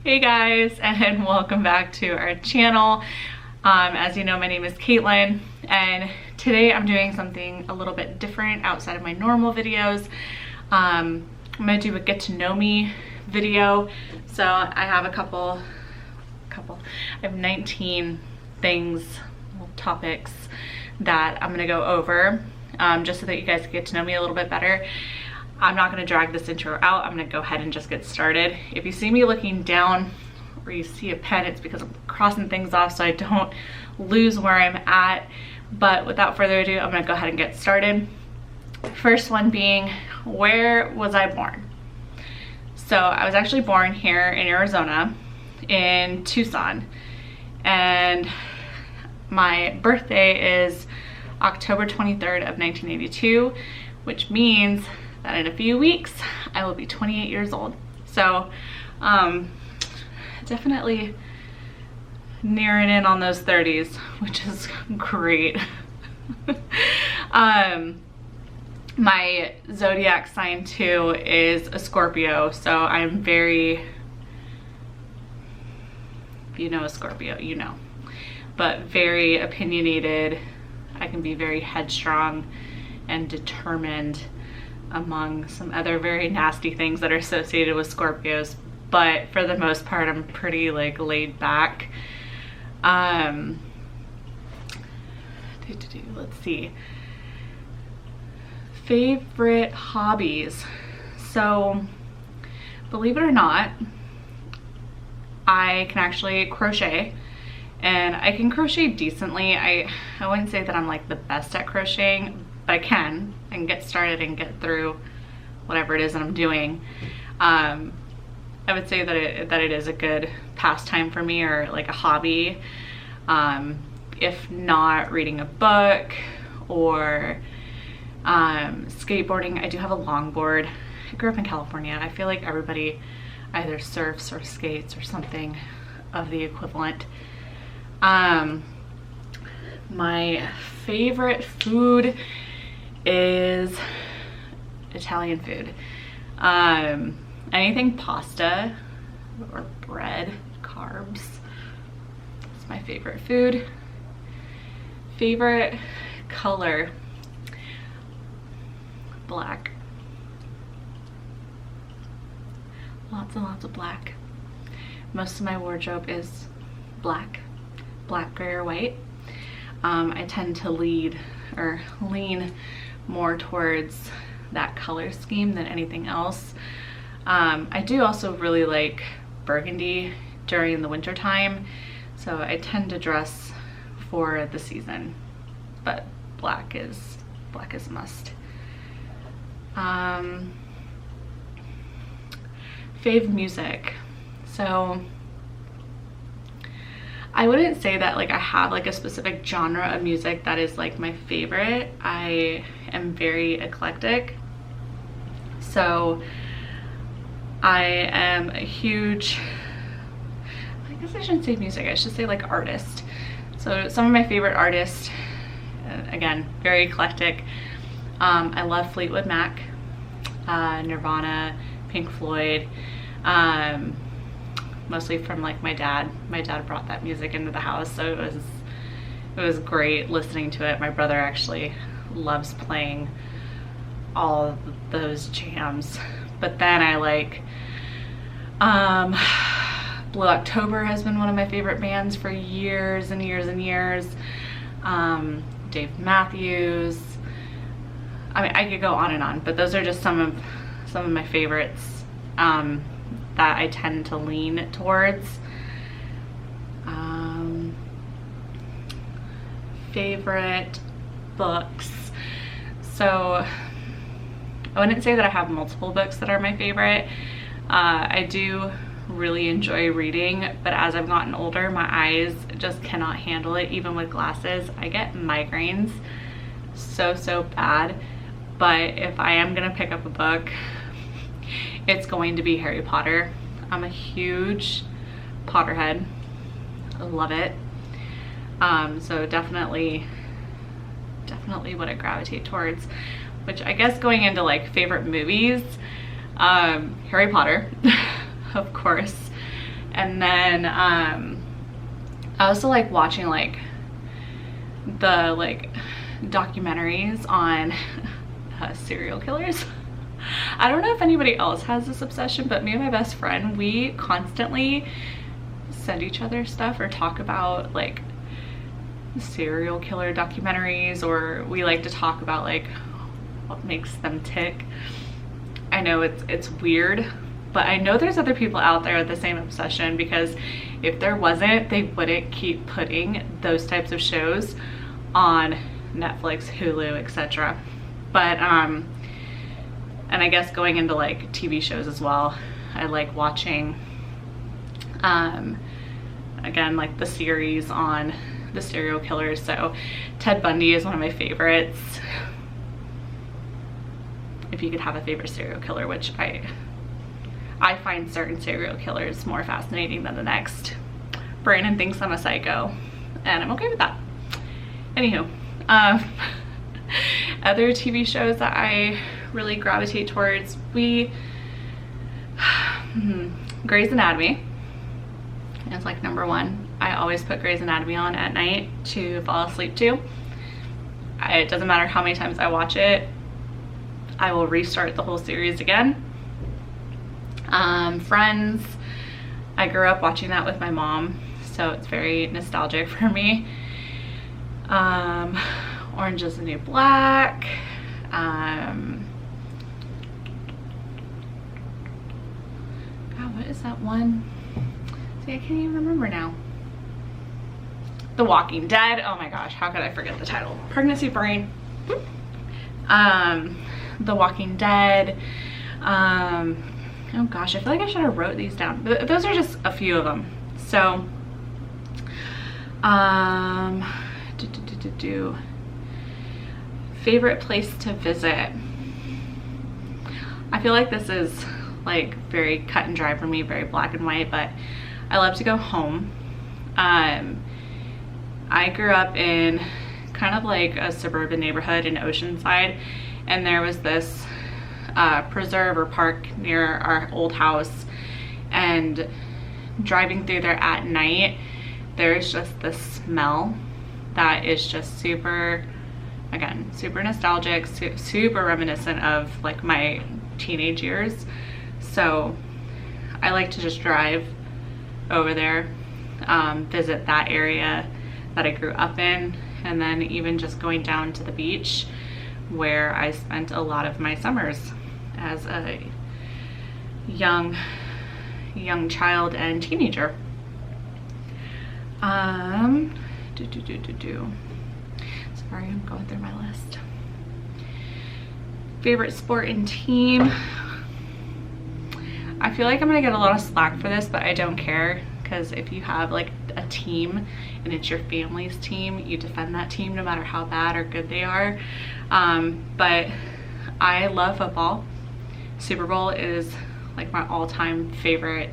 Hey guys, and welcome back to our channel. As you know, my name is Caitlin, and today I'm doing something a little bit different outside of my normal videos. I'm gonna do a get to know me video. So I have I have 19 things, topics that I'm gonna go over, just so that you guys can get to know me a little bit better. I'm not gonna drag this intro out. I'm gonna go ahead and just get started. If you see me looking down or you see a pen, it's because I'm crossing things off so I don't lose where I'm at. But without further ado, I'm gonna go ahead and get started. First one being, where was I born? So I was actually born here in Arizona, in Tucson. And my birthday is October 23rd of 1982, which means that in a few weeks I will be 28 years old. So definitely nearing in on those 30s, which is great. My zodiac sign too is a Scorpio, so I'm very, if you know a Scorpio, you know, but very opinionated. I can be very headstrong and determined, among some other very nasty things that are associated with Scorpios, but for the most part I'm pretty like laid back. Let's see, favorite hobbies. So believe it or not, I can actually crochet, and I can crochet decently. I wouldn't say that I'm like the best at crocheting, but I can get started and get through whatever it is that I'm doing. I would say that it is a good pastime for me, or like a hobby. If not reading a book or skateboarding. I do have a longboard. I grew up in California. I feel like everybody either surfs or skates or something of the equivalent. My favorite food is Italian food. Anything pasta or bread, carbs, is my favorite food. Favorite color, black. Lots and lots of black. Most of my wardrobe is black, gray, or white. I tend to lean more towards that color scheme than anything else. I do also really like burgundy during the winter time, so I tend to dress for the season, but black is a must. Fave music. So I wouldn't say that like I have like a specific genre of music that is like my favorite. I am very eclectic. So I am a huge, I guess I shouldn't say music, I should say like artist. So some of my favorite artists, again, very eclectic. I love Fleetwood Mac, Nirvana, Pink Floyd, mostly from like my dad. My dad brought that music into the house, so it was great listening to it. My brother actually loves playing all of those jams. But then I like Vlogtober has been one of my favorite bands for years and years and years. Dave Matthews. I mean, I could go on and on, but those are just some of my favorites that I tend to lean towards. Favorite books. So I wouldn't say that I have multiple books that are my favorite. I do really enjoy reading, but as I've gotten older, my eyes just cannot handle it. Even with glasses, I get migraines so bad. But if I am gonna pick up a book, it's going to be Harry Potter. I'm a huge Potterhead. I love it. So definitely what I gravitate towards. Which I guess going into like favorite movies, Harry Potter, of course, And then I also like watching like the documentaries on serial killers. I don't know if anybody else has this obsession, but me and my best friend, we constantly send each other stuff or talk about like serial killer documentaries, or we like to talk about like what makes them tick. I know it's weird, but I know there's other people out there with the same obsession, because if there wasn't, they wouldn't keep putting those types of shows on Netflix, Hulu, etc. But and I guess going into like TV shows as well, I like watching again like the series on the serial killers. So Ted Bundy is one of my favorites. If you could have a favorite serial killer, which I find certain serial killers more fascinating than the next. Brandon thinks I'm a psycho, and I'm okay with that. Anywho, other TV shows that I really gravitate towards, Grey's Anatomy is like number one. I always put Grey's Anatomy on at night to fall asleep to. It doesn't matter how many times I watch it, I will restart the whole series again. Friends, I grew up watching that with my mom, so it's very nostalgic for me. Orange is the New Black. God, what is that one? See, I can't even remember now. The Walking Dead. Oh my gosh, how could I forget the title? Pregnancy brain. The Walking Dead. Oh gosh, I feel like I should have wrote these down. Those are just a few of them. So, favorite place to visit. I feel like this is like very cut and dry for me, very black and white, but I love to go home. I grew up in kind of like a suburban neighborhood in Oceanside, and there was this preserve or park near our old house, and driving through there at night, there's just this smell that is just super, again, super nostalgic, super reminiscent of like my teenage years. So I like to just drive over there, visit that area that I grew up in, and then even just going down to the beach where I spent a lot of my summers as a young child and teenager. Sorry, I'm going through my list. Favorite sport and team. I feel like I'm gonna get a lot of slack for this, but I don't care, because if you have like a team and it's your family's team, you defend that team no matter how bad or good they are. But I love football. Super Bowl is like my all-time favorite,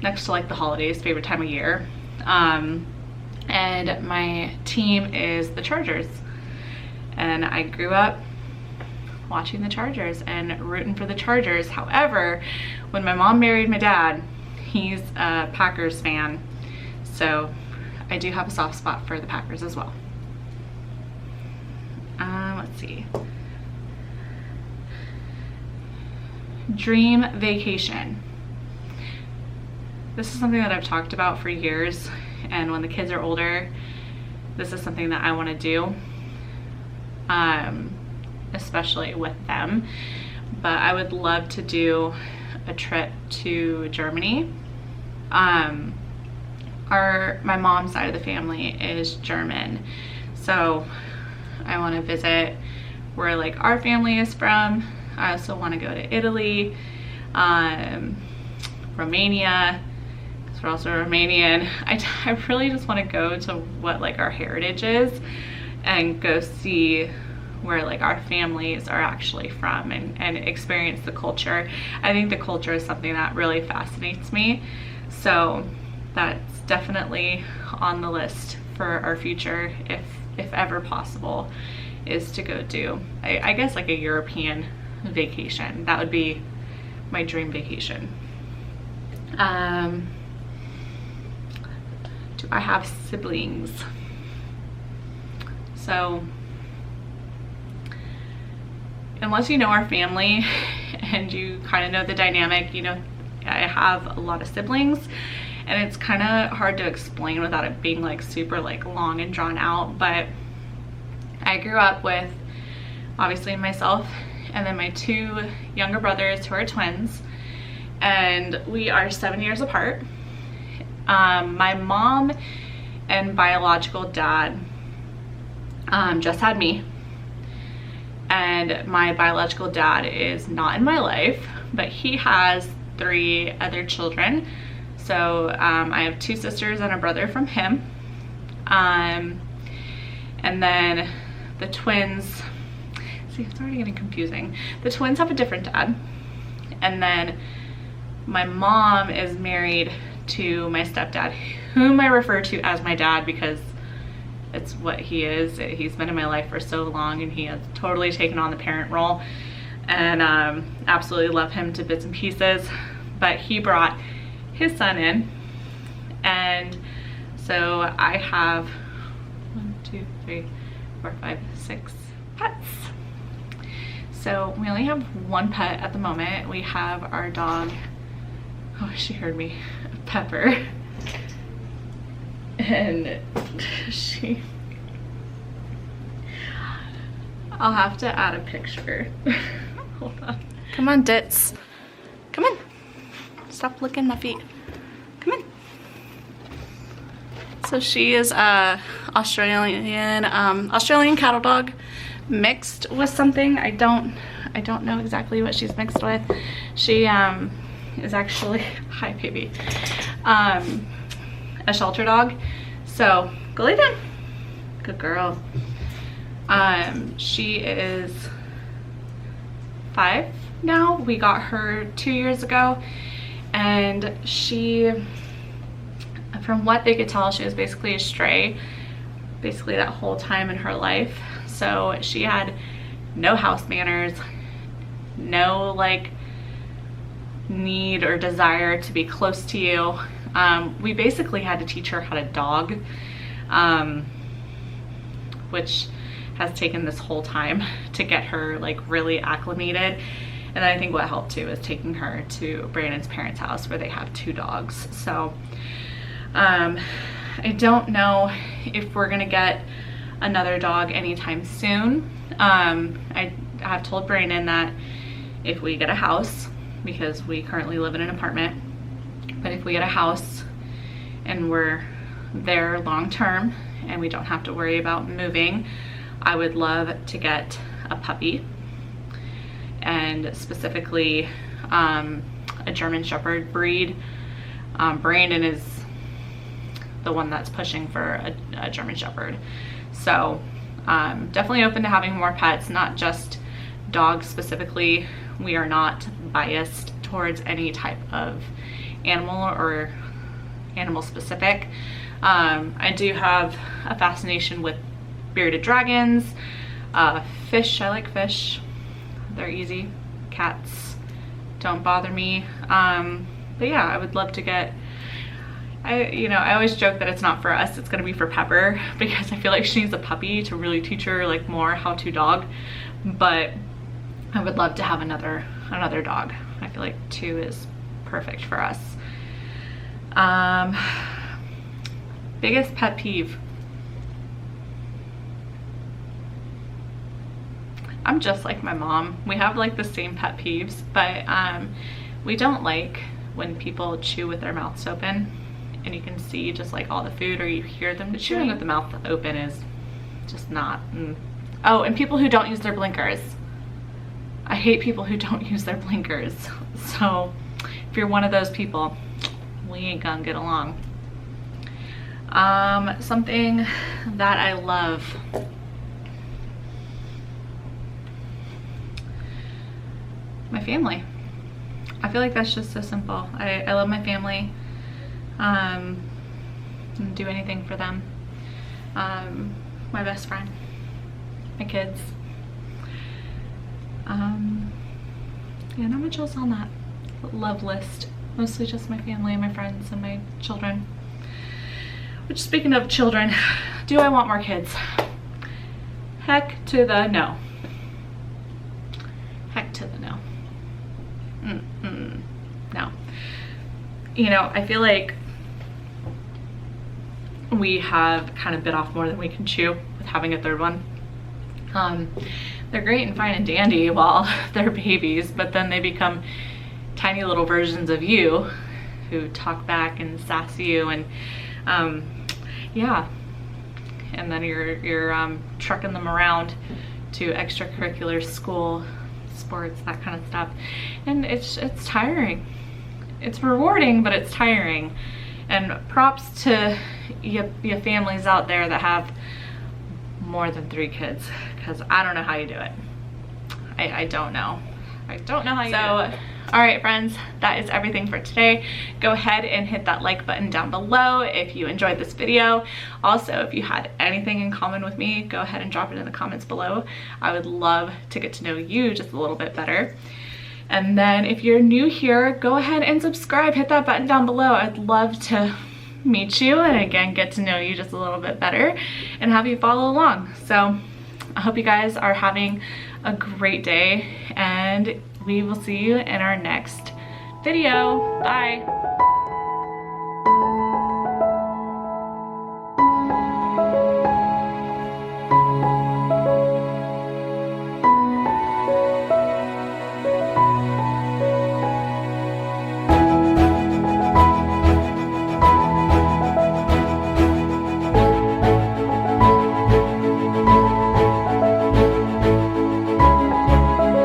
next to like the holidays, favorite time of year. And my team is the Chargers, and I grew up watching the Chargers and rooting for the Chargers. However, when my mom married my dad, he's a Packers fan, so I do have a soft spot for the Packers as well. Let's see. Dream vacation. This is something that I've talked about for years, and when the kids are older, this is something that I want to do, especially with them. But I would love to do a trip to Germany. My mom's side of the family is German, so I want to visit where like our family is from. I also want to go to Italy, Romania, because we're also Romanian. I really just want to go to what like our heritage is and go see where like our families are actually from, and experience the culture. I think the culture is something that really fascinates me, so that's definitely on the list for our future, if ever possible, is to go do, I guess, like a European vacation. That would be my dream vacation. Do I have siblings? So unless you know our family and you kind of know the dynamic, you know, I have a lot of siblings, and it's kind of hard to explain without it being like super like long and drawn out. But I grew up with obviously myself and then my 2 younger brothers who are twins, and we are 7 years apart. My mom and biological dad just had me, and my biological dad is not in my life, but he has 3 other children. So I have 2 sisters and a brother from him, and then the twins, see, it's already getting confusing. The twins have a different dad, and then my mom is married to my stepdad, whom I refer to as my dad because it's what he is. He's been in my life for so long, and he has totally taken on the parent role, and absolutely love him to bits and pieces. But he brought his son in, and so I have 1, 2, 3, 4, 5, 6 pets. So we only have 1 pet at the moment. We have our dog, oh, she heard me, Pepper, and I'll have to add a picture. Hold on. Come on, Ditz. Come on. Stop licking my feet. Come in. So she is a Australian cattle dog mixed with something. I don't know exactly what she's mixed with. She is actually, hi baby, a shelter dog. So go lay down. Good girl. She is 5 now. We got her 2 years ago, and she, from what they could tell, she was basically a stray basically that whole time in her life. So she had no house manners, no like need or desire to be close to you. We basically had to teach her how to dog, which has taken this whole time to get her like really acclimated. And I think what helped too is taking her to Brandon's parents' house where they have 2 dogs. So I don't know if we're gonna get another dog anytime soon. I have told Brandon that if we get a house, because we currently live in an apartment, but if we get a house and we're there long term and we don't have to worry about moving, I would love to get a puppy, and specifically a German Shepherd breed. Brandon is the one that's pushing for a German Shepherd. So definitely open to having more pets, not just dogs specifically. We are not biased towards any type of animal or animal specific. I do have a fascination with bearded dragons, fish. I like fish. They're easy. Cats don't bother me. But yeah, I would love to get, I always joke that it's not for us, it's gonna be for Pepper, because I feel like she needs a puppy to really teach her like more how to dog. But I would love to have another dog. I feel like 2 is perfect for us. Biggest pet peeve. I'm just like my mom. We have like the same pet peeves, but we don't like when people chew with their mouths open and you can see just like all the food, or you hear them chewing with the mouth open is just not. Oh, and people who don't use their blinkers. I hate people who don't use their blinkers. So if you're one of those people, we ain't gonna get along. Something that I love. My family. I feel like that's just so simple. I love my family. Do anything for them. My best friend, my kids. Yeah, not much else on that love list. Mostly just my family and my friends and my children. Which, speaking of children, do I want more kids? Heck to the no. Heck to the no. No. You know, I feel like we have kind of bit off more than we can chew with having a third one. They're great and fine and dandy while they're babies, but then they become tiny little versions of you who talk back and sass you, and yeah, and then you're trucking them around to extracurricular school, sports, that kind of stuff, and it's tiring. It's rewarding, but it's tiring. And props to you families out there that have more than 3 kids, because I don't know how you do it. I don't know. I don't know how you do it. All right, friends, that is everything for today. Go ahead and hit that like button down below if you enjoyed this video. Also, if you had anything in common with me, go ahead and drop it in the comments below. I would love to get to know you just a little bit better. And then if you're new here, go ahead and subscribe. Hit that button down below. I'd love to meet you and again get to know you just a little bit better and have you follow along. So I hope you guys are having a great day, and we will see you in our next video. Bye.